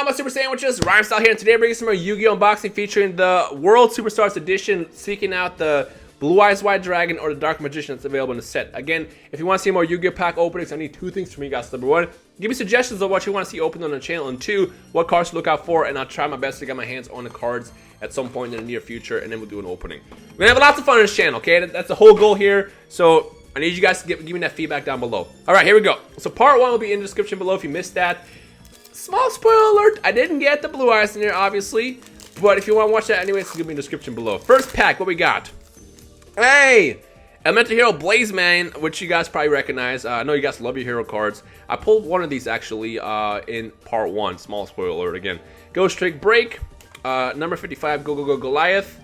on, my super sandwiches? Rhymestyle here, and today I'm bringing some more Yu-Gi-Oh! Unboxing featuring the World Superstars edition, seeking out the Blue Eyes White Dragon or the Dark Magician that's available in the set. Again, if you want to see more Yu-Gi-Oh! Pack openings, I need two things from you guys. Number one, give me suggestions of what you want to see opened on the channel, and two, what cards to look out for, and I'll try my best to get my hands on the cards at some point in the near future, and then we'll do an opening. We're gonna have lots of fun on this channel, okay? That's the whole goal here, so I need you guys to give me that feedback down below. Alright, here we go. So part one will be in the description below if you missed that. Small spoiler alert, I didn't get the Blue Eyes in there, obviously, but if you want to watch that anyways, give me in the description below. First pack, what we got? Hey! Elemental Hero Blaze Man, which you guys probably recognize. I know you guys love your hero cards. I pulled one of these actually in part one. Small spoiler alert again. Ghost Trick Break, number 55, Go Go Go Goliath,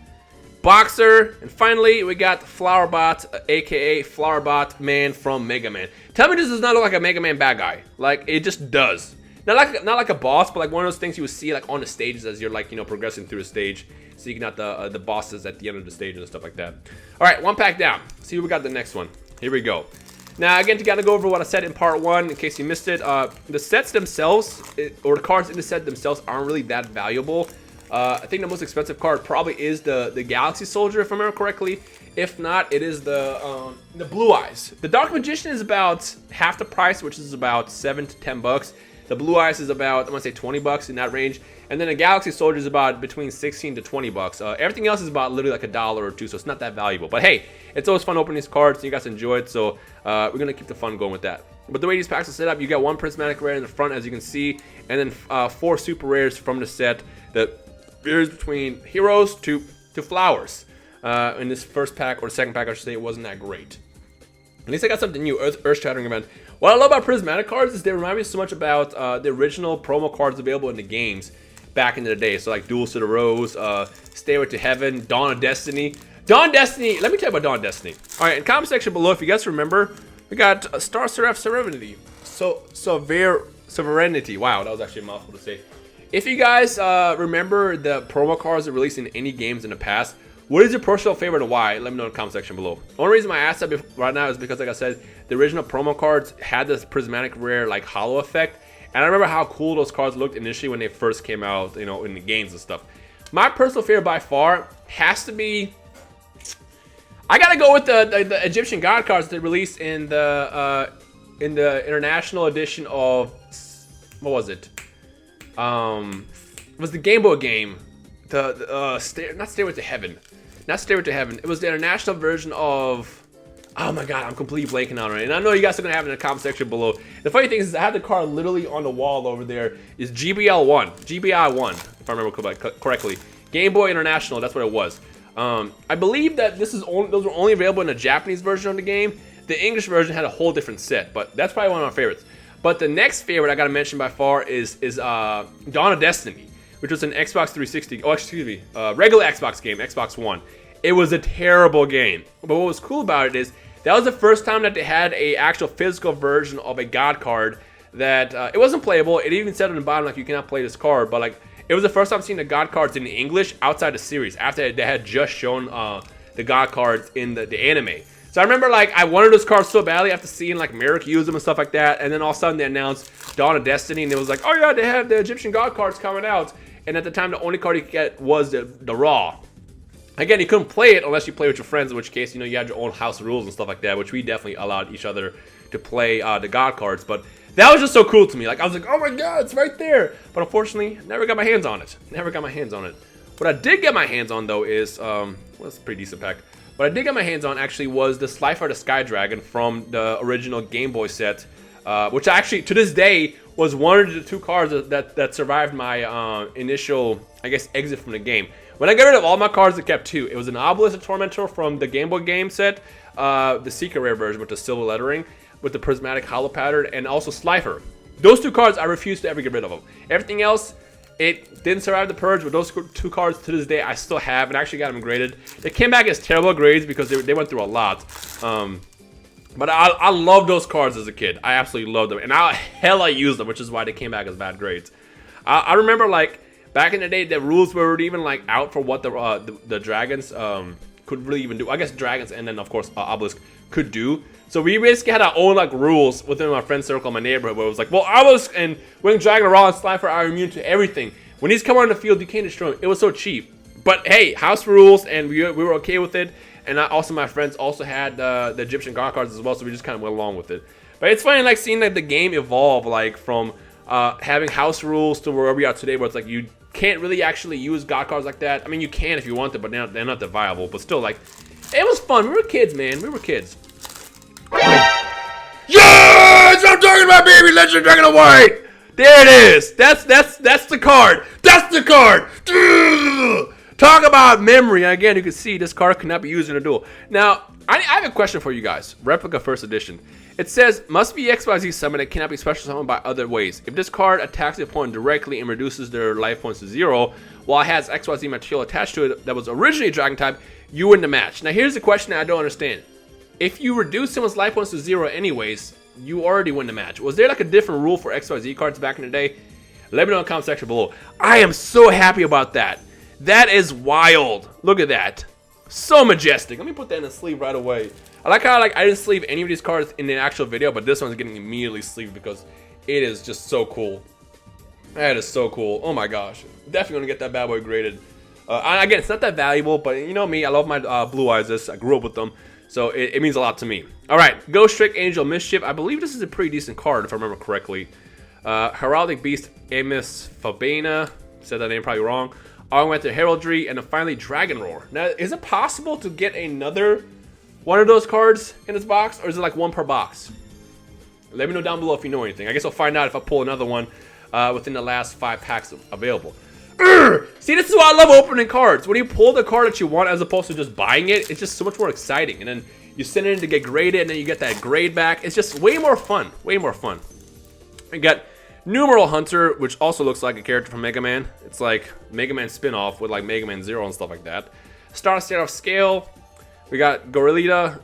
Boxer, and finally we got Flowerbot, aka Flowerbot Man from Mega Man. Tell me this does not look like a Mega Man bad guy. Like, it just does. Not like a boss, but like one of those things you would see like on the stages as you're like, you know, progressing through the stage, seeking out the bosses at the end of the stage and stuff like that. All right, one pack down. See what we got the next one. Here we go. Now again, to kind of go over what I said in part one, in case you missed it, the sets themselves, or the cards in the set themselves, aren't really that valuable. I think the most expensive card probably is the Galaxy Soldier, if I remember correctly. If not, it is the Blue Eyes. The Dark Magician is about half the price, which is about $7 to $10. The Blue Eyes is about, I'm gonna say $20 in that range. And then the Galaxy Soldier is about between $16 to $20. Everything else is about literally like $1 or $2, so it's not that valuable. But hey, it's always fun opening these cards, and you guys enjoy it, so we're gonna keep the fun going with that. But the way these packs are set up, you got one prismatic rare in the front, as you can see, and then 4 super rares from the set that varies between heroes to flowers. In this first pack, or the second pack I should say, it wasn't that great. At least I got something new, Earth-Shattering Event. What I love about prismatic cards is they remind me so much about the original promo cards available in the games back in the day. So like Duels to the Rose, Stairway to Heaven, Dawn of Destiny. Dawn of Destiny, let me tell you about Dawn of Destiny. Alright, in the comment section below, if you guys remember, we got Star Seraph Serenity. Sovereignty. Wow, that was actually a mouthful to say. If you guys remember the promo cards that released in any games in the past, what is your personal favorite and why? Let me know in the comment section below. The only reason I asked that right now is because, like I said, the original promo cards had this prismatic rare like hollow effect, and I remember how cool those cards looked initially when they first came out, you know, in the games and stuff. My personal favorite by far has to be, I gotta go with the Egyptian God cards that they released in the international edition of, what was it? It was the Game Boy game, not Stairway to Heaven. Not Stairway to Heaven. It was the international version of... Oh my god, I'm completely blanking on it. And I know you guys are going to have it in the comment section below. The funny thing is I have the card literally on the wall over there. Is GBL1. GBI1, if I remember correctly. Game Boy International, that's what it was. I believe that those were only available in the Japanese version of the game. The English version had a whole different set, but that's probably one of my favorites. But the next favorite I got to mention by far is Dawn of Destiny, which was an Xbox 360, oh excuse me, regular Xbox game, Xbox One. It was a terrible game, but what was cool about it is that was the first time that they had a actual physical version of a God card that, it wasn't playable. It even said on the bottom like you cannot play this card, but like it was the first time seeing the God cards in English outside the series, after they had just shown the God cards in the anime. So I remember like I wanted those cards so badly after seeing like Merrick use them and stuff like that, and then all of a sudden they announced Dawn of Destiny, and it was like, oh yeah, they have the Egyptian God cards coming out. And at the time, the only card you could get was the Raw. Again, you couldn't play it unless you play with your friends, in which case, you know, you had your own house rules and stuff like that, which we definitely allowed each other to play the God cards. But that was just so cool to me. Like, I was like, oh my god, it's right there. But unfortunately, never got my hands on it. Never got my hands on it. What I did get my hands on, though, is, well, that's a pretty decent pack. What I did get my hands on, actually, was the Slifer the Sky Dragon from the original Game Boy set, which actually, to this day, was one of the 2 cards that survived my initial, I guess, exit from the game. When I got rid of all my cards, I kept 2. It was an Obelisk and Tormentor from the Game Boy game set, the Secret Rare version with the silver lettering, with the prismatic hollow pattern, and also Slifer. Those 2 cards, I refused to ever get rid of them. Everything else, it didn't survive the purge, but those 2 cards to this day I still have, and actually got them graded. They came back as terrible grades because they went through a lot. But I love those cards as a kid. I absolutely loved them. And I used them, which is why they came back as bad grades. I remember, like, back in the day, the rules were even, like, out for what the dragons could really even do. I guess dragons and then, of course, Obelisk could do. So we basically had our own like rules within my friend circle in my neighborhood where it was like, well, I was and when Dragon Raw and Slifer are immune to everything. When he's coming on the field, you can't destroy him. It was so cheap. But hey, house rules, and we were okay with it. And also my friends also had the Egyptian God cards as well, so we just kind of went along with it. But it's funny like seeing like the game evolve like from having house rules to where we are today, where it's like you can't really actually use God cards like that. I mean, you can if you want to, but they're not that viable. But still, like, it was fun. We were kids, man. We were kids. Yes! I'm talking about, baby! Legend Dragon of White! There it is! That's the card! That's the card! Talk about memory. Again, you can see this card cannot be used in a duel. Now, I have a question for you guys. Replica First Edition. It says, must be XYZ summon that cannot be special summoned by other ways. If this card attacks the opponent directly and reduces their life points to 0, while it has XYZ material attached to it that was originally Dragon type, you win the match. Now here's the question I don't understand. If you reduce someone's life points to 0 anyways, you already win the match. Was there like a different rule for XYZ cards back in the day? Let me know in the comment section below. I am so happy about that. That is wild. Look at that. So majestic. Let me put that in the sleeve right away. I like how I didn't sleeve any of these cards in the actual video, but this one's getting immediately sleeved because it is just so cool. That is so cool. Oh my gosh. Definitely gonna get that bad boy graded. Again, it's not that valuable, but you know me, I love my Blue Eyes. I grew up with them, so it means a lot to me. All right, Ghost Trick Angel Mischief. I believe this is a pretty decent card if I remember correctly. Heraldic Beast Amos Fabena. Said that name probably wrong. Augmented Heraldry, and then finally Dragon Roar. Now, is it possible to get another one of those cards in this box, or is it like one per box? Let me know down below if you know anything. I guess I'll find out if I pull another one within the last 5 packs available. See, this is why I love opening cards. When you pull the card that you want as opposed to just buying it, it's just so much more exciting. And then you send it in to get graded, and then you get that grade back. It's just way more fun. Way more fun. We got Numeral Hunter, which also looks like a character from Mega Man. It's like Mega Man spin-off with like Mega Man Zero and stuff like that. Star Seraph Scale. We got Gorilla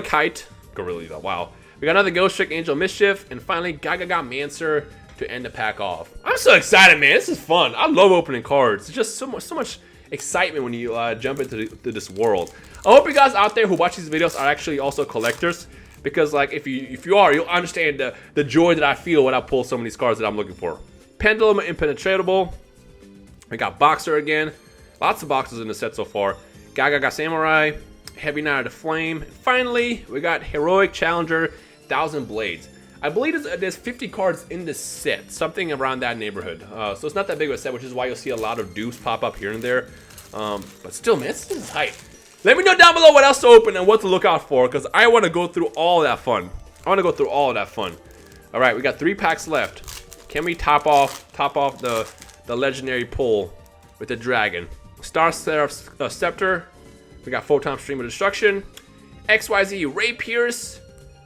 Kite. Gorilla, wow. We got another Ghost Trick Angel Mischief. And finally, Gagaga Mancer to end the pack off. I'm so excited, man. This is fun. I love opening cards. It's just so much excitement when you jump into this world. I hope you guys out there who watch these videos are actually also collectors. Because like if you are, you'll understand the joy that I feel when I pull some of these cards that I'm looking for. Pendulum Impenetrable. We got Boxer again. Lots of boxes in the set so far. Gagaga Samurai. Heavy Knight of the Flame. And finally, we got Heroic Challenger 1000 Blades. I believe there's 50 cards in this set. Something around that neighborhood. So it's not that big of a set, which is why you'll see a lot of dupes pop up here and there. But still, man, this is hype. Let me know down below what else to open and what to look out for, because I want to go through all that fun. I want to go through all of that fun. All right, we got 3 packs left. Can we top off the legendary pull with the dragon? Star Seraph Scepter. We got Photon Stream of Destruction. XYZ Ray Pierce.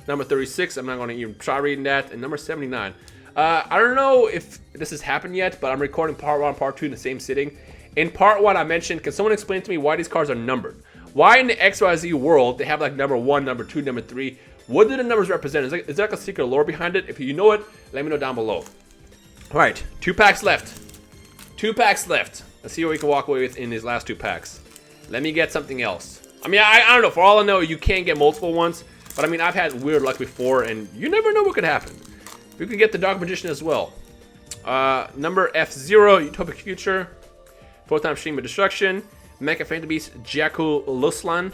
Number 36. I'm not going to even try reading that. And number 79. I don't know if this has happened yet, but I'm recording part 1 and part 2 in the same sitting. In part 1, I mentioned, can someone explain to me why these cards are numbered? Why in the XYZ world they have like number 1, number 2, number 3? What do the numbers represent? Is there like a secret lore behind it? If you know it, let me know down below. All right, 2 packs left. 2 packs left. Let's see what we can walk away with in these last 2 packs. Let me get something else. I mean, I don't know. For all I know, you can get multiple ones. But I mean, I've had weird luck before, and you never know what could happen. You can get the Dark Magician as well. Number F0, Utopic Future. Photon Stream of Destruction. Mecha Phantom Beast, Jakku Luslan.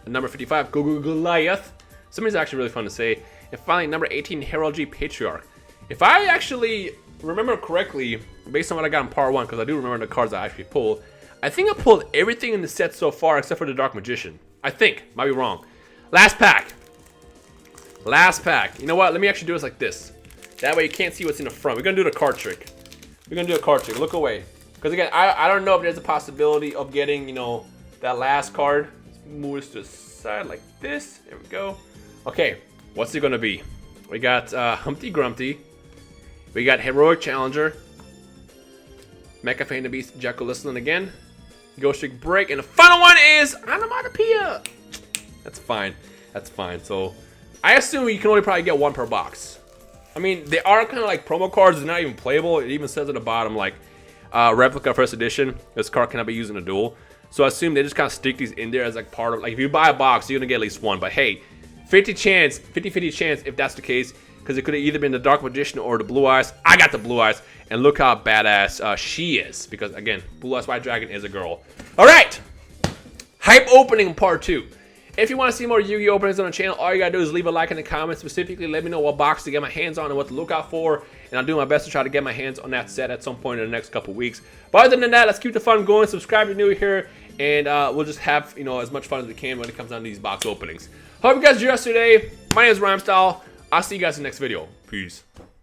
Number 55, Goliath. Something's actually really fun to say. And finally, number 18, Heraldry Patriarch. If I actually remember correctly, based on what I got in part 1, because I do remember the cards I actually pulled, I think I pulled everything in the set so far except for the Dark Magician. I think. Might be wrong. Last pack. Last pack. You know what? Let me actually do this like this. That way you can't see what's in the front. We're going to do the card trick. We're going to do a card trick. Look away. Because again, I don't know if there's a possibility of getting, you know, that last card. Let's move this to the side like this. There we go. Okay. What's it going to be? We got Humpty Grumpty. We got Heroic Challenger. Mecha Phantom Beast, Jakku Luslan again. Ghost Trick Break. And the final one is Onomatopoeia. That's fine. That's fine. So I assume you can only probably get 1 per box. I mean, they are kind of like promo cards. They're not even playable. It even says at the bottom, like, Replica First Edition. This card cannot be used in a duel. So I assume they just kind of stick these in there as like part of, like, if you buy a box, you're going to get at least 1. But hey, 50-50 chance if that's the case, because it could have either been the Dark Magician or the Blue Eyes. I got the Blue Eyes, and look how badass she is, because again, Blue Eyes White Dragon is a girl. All right, hype opening part 2. If you want to see more Yu-Gi-Oh openings on the channel, all you gotta do is leave a like in the comments. Specifically, let me know what box to get my hands on and what to look out for, and I'll do my best to try to get my hands on that set at some point in the next couple weeks. But other than that, let's keep the fun going. Subscribe if you're new here, and we'll just have, you know, as much fun as we can when it comes down to these box openings. Hope you guys enjoyed today. My name is Rhymestyle. I'll see you guys in the next video. Peace.